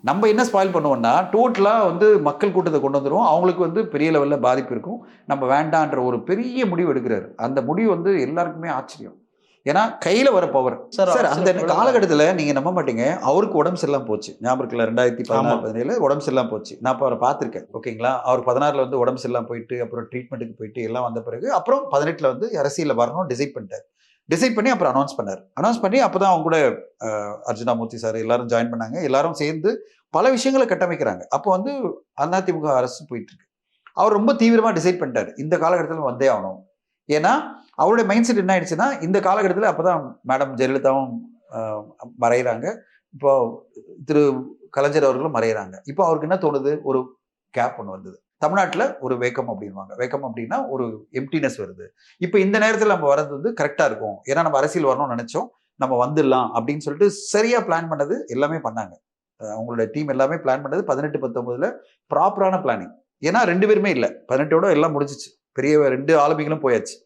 நம்ம என்ன ஸ்பாயில் பண்ணுவோம்னா, டோட்டலா வந்து மக்கள் கூட்டத்த கொண்டு வந்துருவோம். அவங்களுக்கு வந்து பெரிய லெவல்ல பாதிப்பு இருக்கும். நம்ம வேண்டான்ற ஒரு பெரிய முடிவு எடுக்குறாரு. அந்த முடிவு வந்து எல்லாருக்குமே ஆச்சரியம். ஏன்னா, கையில வர பவர். சார் அந்த காலகட்டத்தில நீங்க நம்ப மாட்டீங்க. அவருக்கு உடம்பு சரியில்லாம போச்சு. ஞாபகம் இருக்குல்ல 2016, 17 உடம்பு சரியில்லாம போச்சு. நான் அப்ப அவர பார்த்துருக்கேன். ஓகேங்களா? அவர் 16ல வந்து உடம்பு சரியில்லாம போயிட்டு, அப்புறம் ட்ரீட்மென்ட்க்கு போயிட்டு எல்லாம் வந்த பிறகு, அப்புறம் 18ல வந்து அரசியல்ல வரணும்னு டிசைட் பண்ணிட்டாரு. டிசைட் பண்ணி அப்புறம் அனௌன்ஸ் பண்ணாரு. அனௌன்ஸ் பண்ணி அப்பதான் அவங்க கூட அர்ஜுனா மூர்த்தி சார் எல்லாரும் ஜாயின் பண்ணாங்க. எல்லாரும் சேர்ந்து பல விஷயங்கள கட்டமைக்கிறாங்க. அப்போ வந்து அதிமுக அரசு போயிட்டு இருக்கு. அவர் ரொம்ப தீவிரமா டிசைட் பண்ணிட்டாரு. இந்த காலகட்டத்தில வந்தே ஆகணும். ஏன்னா, அவருடைய மைண்ட் செட் என்ன ஆயிடுச்சுன்னா, இந்த காலகட்டத்தில அப்பதான் மேடம் ஜெயலலிதாவும் அ மறையிறாங்க. இப்போ திரு கலைஞர் அவர்களும் மறையிறாங்க. இப்போ அவருக்கு என்ன தோணுது? ஒரு கேப் ஒண்ணு வந்தது. தமிழ்நாட்டுல ஒரு வேக்கம் அப்படின்னுவாங்க. வேக்கம் அப்படின்னா ஒரு எம்ப்டினஸ் வருது. இப்ப இந்த நேரத்துல நம்ம வர்றது வந்து கரெக்ட்டா இருக்கும். ஏன்னா நம்ம அரசியல் வரணும்னு நெனச்சோம். நம்ம வந்துடலாம் அப்படின்னு சொல்லிட்டு சரியா பிளான் பண்ணது எல்லாமே பண்ணாங்க. அவங்களோட டீம் எல்லாமே பிளான் பண்ணது 18, 19ல ப்ராப்பரான பிளானிங். ஏன்னா 2 பேருமே இல்ல. 18ஓட எல்லாம் முடிஞ்சுச்சு. பெரிய 2 ஆளுமைகளும் போயாச்சு.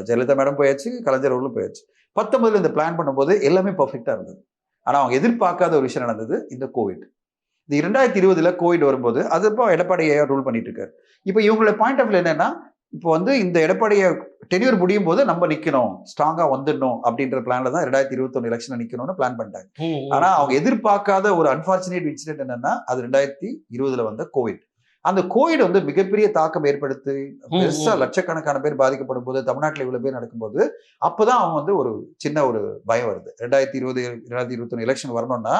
ஜெயலலிதா மேடம் போயாச்சு, கலைஞர் அவர்களும் போயாச்சு. 19ல இந்த பிளான் பண்ணும்போது எல்லாமே பெர்ஃபெக்ட்டா இருந்தது. ஆனா அவங்க எதிர்பார்க்காத ஒரு விஷயம் நடந்தது. இந்த கோவிட். இந்த 2020ல கோவிட் வரும்போது, அது இப்போ எடப்பாடி ஐயா ரூல் பண்ணிட்டு இருக்காரு. இப்ப இவங்களோட பாயிண்ட் ஆஃப் வியூ என்னன்னா, இப்போ வந்து இந்த எடப்பாடிய டென்யூர் முடியும்போது நம்ம நிக்கணும். ஸ்ட்ராங்கா வந்துடணும் அப்படின்ற பிளான்ல தான் 2021 எலக்ஷன்ல நிக்கணும்னு பிளான் பண்ணிட்டாங்க. ஆனா அவங்க எதிர்பார்க்காத ஒரு அன்பார்ச்சுனேட் இன்சிடென்ட் என்னன்னா, அது 2020ல வந்த கோவிட். அந்த கோவிட் வந்து மிகப்பெரிய தாக்கம் ஏற்படுத்தி, பெருசா லட்சக்கணக்கான பேர் பாதிக்கப்படும்போது, தமிழ்நாட்டுல இவ்வளவு பேர் நடக்கும்போது, அப்பதான் அவங்க வந்து ஒரு சின்ன ஒரு பயம் வருது. 2020, 2021 எலக்ஷன் வரணும்னா,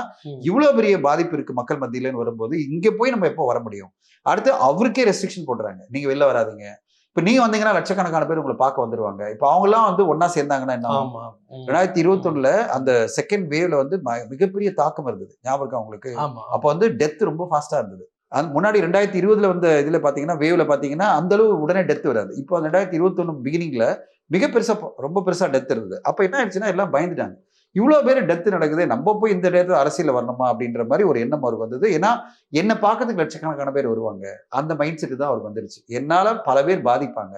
இவ்வளவு பெரிய பாதிப்பு இருக்கு மக்கள் மத்தியிலன்னு வரும்போது, இங்க போய் நம்ம எப்போ வர முடியும்? அடுத்து அவருக்கே ரெஸ்ட்ரிக்ஷன் போடுறாங்க. நீங்க வெளில வராதீங்க. இப்ப நீங்க வந்தீங்கன்னா லட்சக்கணக்கான பேர் உங்களை பார்க்க வந்துருவாங்க. இப்ப அவங்க எல்லாம் வந்து ஒன்னா சேர்ந்தாங்கன்னா என்ன ஆகும்? 2021ல அந்த செகண்ட் வேவ்ல வந்து மிகப்பெரிய தாக்கம் இருந்தது. ஞாபகம் இருக்கா உங்களுக்கு? அப்ப வந்து டெத் ரொம்ப ஃபாஸ்டா இருந்தது. முன்னாடி 2020ல வந்த இதுல பாத்தீங்கன்னா வேவ்ல பாத்தீங்கன்னா அந்த அளவு உடனே டெத் வராது. இப்போ 2021 பிகினிங்ல மிக பெருசா ரொம்ப பெருசா டெத் இருந்தது. அப்ப என்ன ஆயிடுச்சுன்னா எல்லாம் பயந்துட்டாங்க. இவ்வளவு பேர் டெத் நடக்குது. நம்ம போய் இந்த நேரத்துல அரசியல்ல வரணுமா அப்படின்ற மாதிரி ஒரு எண்ணம் அவருக்கு வந்தது. ஏன்னா என்ன பார்க்கறதுக்கு லட்சக்கணக்கான பேர் வருவாங்க. அந்த மைண்ட் செட் தான் அவருக்கு வந்துருச்சு. என்னால பல பேர் பாதிப்பாங்க.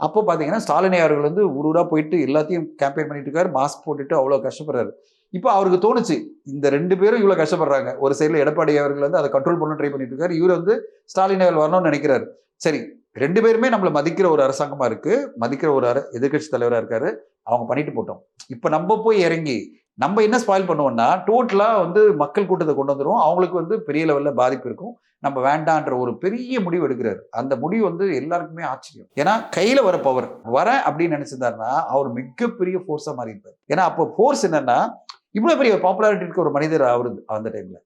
அப்போ பாத்தீங்கன்னா ஸ்டாலினி அவர்கள் வந்து ஊர் ஊரா போயிட்டு எல்லாத்தையும் கேம்பெயின் பண்ணிட்டு இருக்காரு. மாஸ்க் போட்டுட்டு அவ்வளவு கஷ்டப்படுறாரு. இப்போ அவருக்கு தோணுச்சு இந்த 2 பேரும் இவ்வளவு கஷ்டப்படுறாங்க. ஒரு சைடுல எடப்பாடி அவர்கள் வந்து அதை கண்ட்ரோல் பண்ண ட்ரை பண்ணிட்டு இருக்காரு. இவர் வந்து ஸ்டாலின் அவர்கள் வரணும்னு நினைக்கிறாரு. சரி 2 பேருமே நம்மள மதிக்கிற ஒரு அரசாங்கமா இருக்கு. மதிக்கிற ஒரு எதிர்க்கட்சி தலைவரா இருக்காரு. அவங்க பண்ணிட்டு போட்டோம். இப்ப நம்ம போய் இறங்கி நம்ம என்ன ஸ்பாயில் பண்ணுவோம்னா, டோட்டலா வந்து மக்கள் கூட்டத்த கொண்டு வந்துருவோம். அவங்களுக்கு வந்து பெரிய லெவல்ல பாதிப்பு இருக்கும். நம்ம வேண்டான்ற ஒரு பெரிய முடிவு எடுக்கிறாரு. அந்த முடிவு வந்து எல்லாருக்குமே ஆச்சரியம். ஏன்னா கையில வர பவர். வரேன் அப்படின்னு நினைச்சிருந்தாருன்னா, அவர் மிகப்பெரிய ஃபோர்ஸா மாறி இருப்பாரு. ஏன்னா அப்போ ஃபோர்ஸ் என்னன்னா, இவ்வளவு பெரிய பாப்புலாரிட்டி இருக்க ஒரு மனிதர் அவரு அந்த டைம்ல.